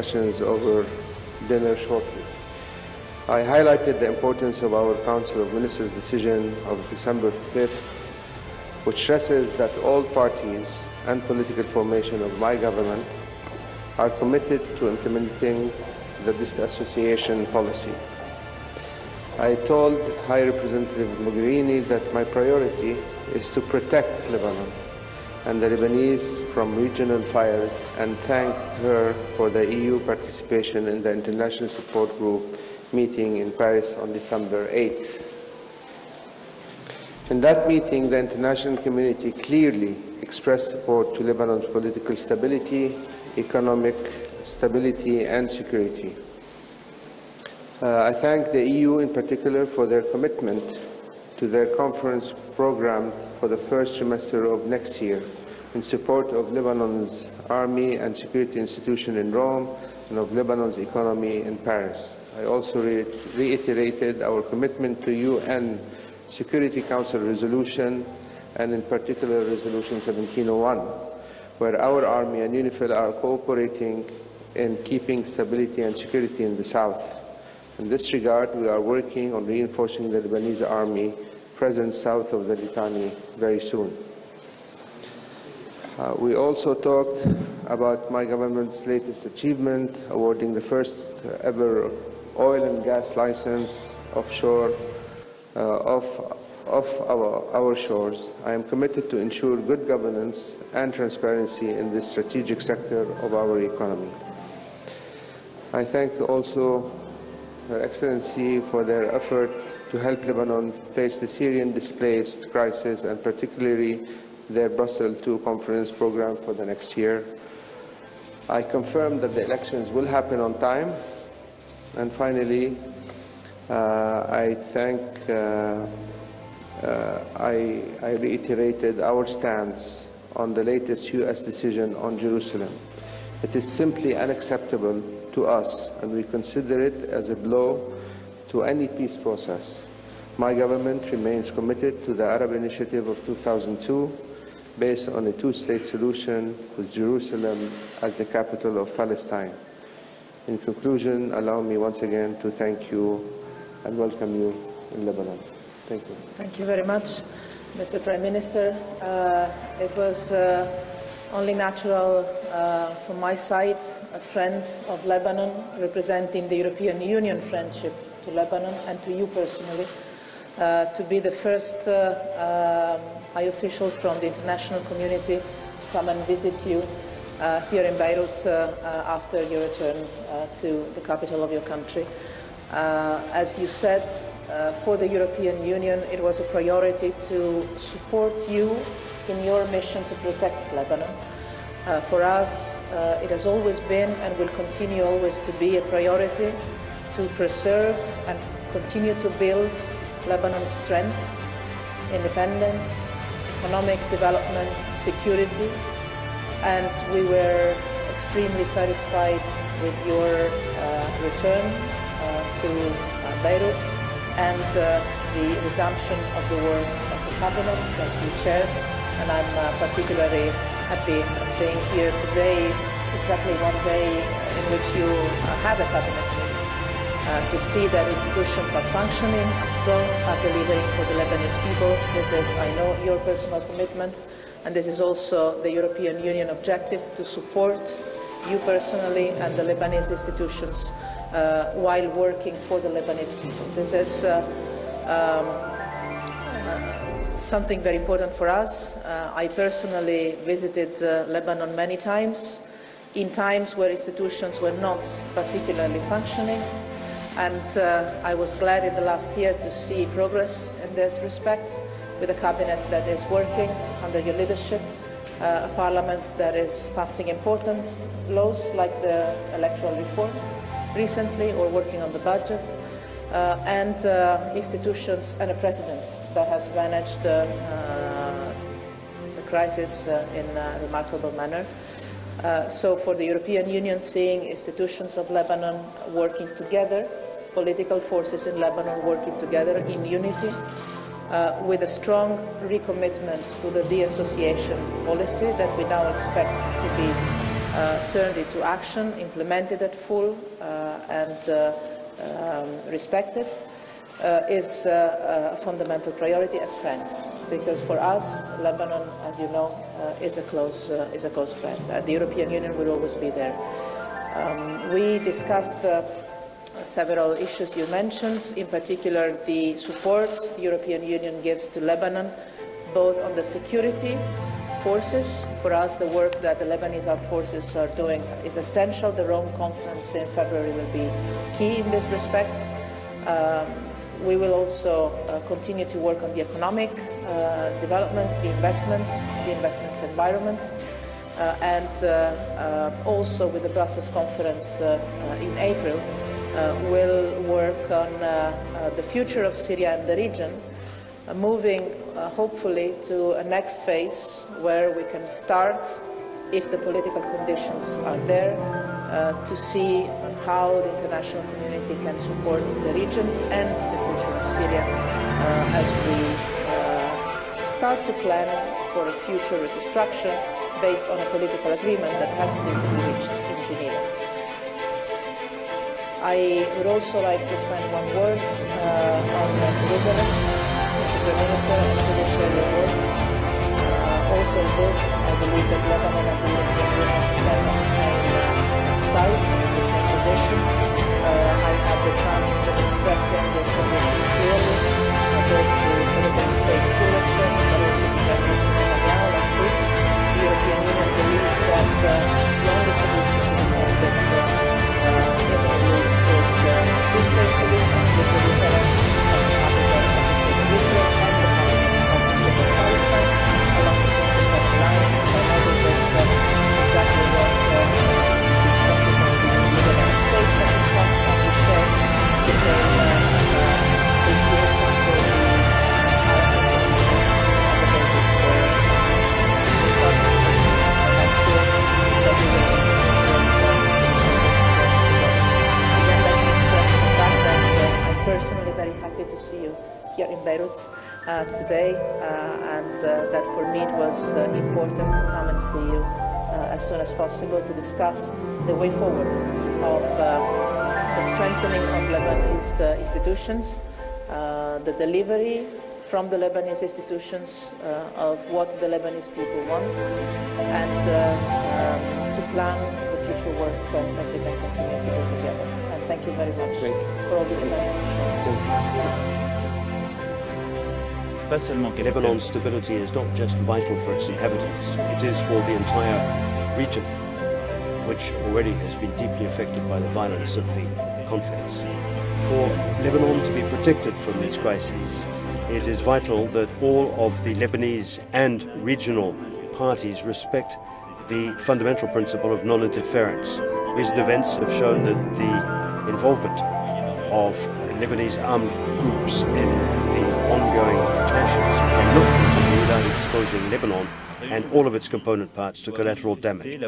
questions over dinner shortly. I highlighted the importance of our Council of Ministers decision of December 5th, which stresses that all parties and political formation of my government are committed to implementing the disassociation policy. I told High Representative Mogherini that my priority is to protect Lebanon and the Lebanese from regional fires, and thanked her for the EU participation in the International Support Group meeting in Paris on December 8th. In that meeting, the international community clearly expressed support to Lebanon's political stability, economic stability, and security. I thank the EU in particular for their commitment to their conference program for the first semester of next year in support of Lebanon's army and security institution in Rome and of Lebanon's economy in Paris. I also reiterated our commitment to UN Security Council resolution, and in particular Resolution 1701, where our army and UNIFIL are cooperating in keeping stability and security in the south. In this regard, we are working on reinforcing the Lebanese army presence south of the Litani very soon. We also talked about my government's latest achievement, awarding the first ever oil and gas license offshore off our shores. I am committed to ensure good governance and transparency in this strategic sector of our economy. I thank also Her Excellency for their effort to help Lebanon face the Syrian displaced crisis, and particularly their Brussels II conference program for the next year. I confirm that the elections will happen on time. And finally, I reiterated our stance on the latest U.S. decision on Jerusalem. It is simply unacceptable to us, and we consider it as a blow to any peace process. My government remains committed to the Arab Initiative of 2002, based on a two-state solution with Jerusalem as the capital of Palestine. In conclusion, allow me once again to thank you and welcome you in Lebanon. Thank you. Thank you very much, Mr. Prime Minister. It was only natural from my side, a friend of Lebanon, representing the European Union friendship to Lebanon and to you personally, to be the first high official from the international community to come and visit you here in Beirut after your return to the capital of your country. As you said, for the European Union, it was a priority to support you in your mission to protect Lebanon. For us, it has always been and will continue always to be a priority to preserve and continue to build Lebanon's strength, independence, economic development, security, and we were extremely satisfied with your return to Beirut and the resumption of the work of the cabinet that you chaired. And I'm particularly happy being here today, exactly one day in which you have a cabinet meeting, to see that institutions are functioning, strong, are delivering for the Lebanese people. This is, I know, your personal commitment, and this is also the European Union objective, to support you personally and the Lebanese institutions while working for the Lebanese people. This is something very important for us. I personally visited Lebanon many times, in times where institutions were not particularly functioning, and I was glad in the last year to see progress in this respect, with a cabinet that is working under your leadership, a parliament that is passing important laws like the electoral reform recently, or working on the budget, and institutions and a president that has managed the crisis in a remarkable manner. So for the European Union, seeing institutions of Lebanon working together, political forces in Lebanon working together in unity, with a strong recommitment to the de-association policy that we now expect to be turned into action, implemented at full and respected, is a fundamental priority as friends, because for us, Lebanon, as you know, is a close friend. The European Union will always be there. We discussed several issues you mentioned, in particular the support the European Union gives to Lebanon, both on the security forces. For us, the work that the Lebanese armed forces are doing is essential. The Rome conference in February will be key in this respect. We will also continue to work on the economic development, the investments environment, and also with the Brussels conference in April, we'll work on the future of Syria and the region, moving hopefully to a next phase where we can start, if the political conditions are there, to see how the international community can support the region and the future of Syria as we start to plan for a future reconstruction based on a political agreement that has still to be reached in Geneva. I would also like to spend one word on Jerusalem. Mr. Prime Minister, I fully share your words. Also this, I believe that Lebanon and the European Union stand on the same side, in the same position. I had the chance of expressing these positions clearly, both to Secretary of State Tillerson, but also to Prime Minister Netanyahu last week. The European Union believes that the only solution to the conflict in the Middle East is a two-state solution with Jerusalem as the capital of the State of Israel and the capital of the State of Palestine along the 67 lines. And I know this is exactly what the countries of the United States have discussed, and we share the same appreciation for the Arab community as a basis for discussing this. And I'm sure that we will continue to work again, let me stress the fact that I'm personally very happy to see you here in Beirut today, and that for me it was important to come and see you as soon as possible to discuss the way forward of the strengthening of Lebanese institutions, the delivery from the Lebanese institutions of what the Lebanese people want, and to plan the future work that we can continue to do together. And thank you very much for all this time. Lebanon's stability is not just vital for its inhabitants, it is for the entire region, which already has been deeply affected by the violence of the conflicts. For Lebanon to be protected from these crises, it is vital that all of the Lebanese and regional parties respect the fundamental principle of non-interference. Recent events have shown that the involvement of Lebanese armed groups in the ongoing clashes cannot continue without exposing Lebanon and all of its component parts to collateral damage.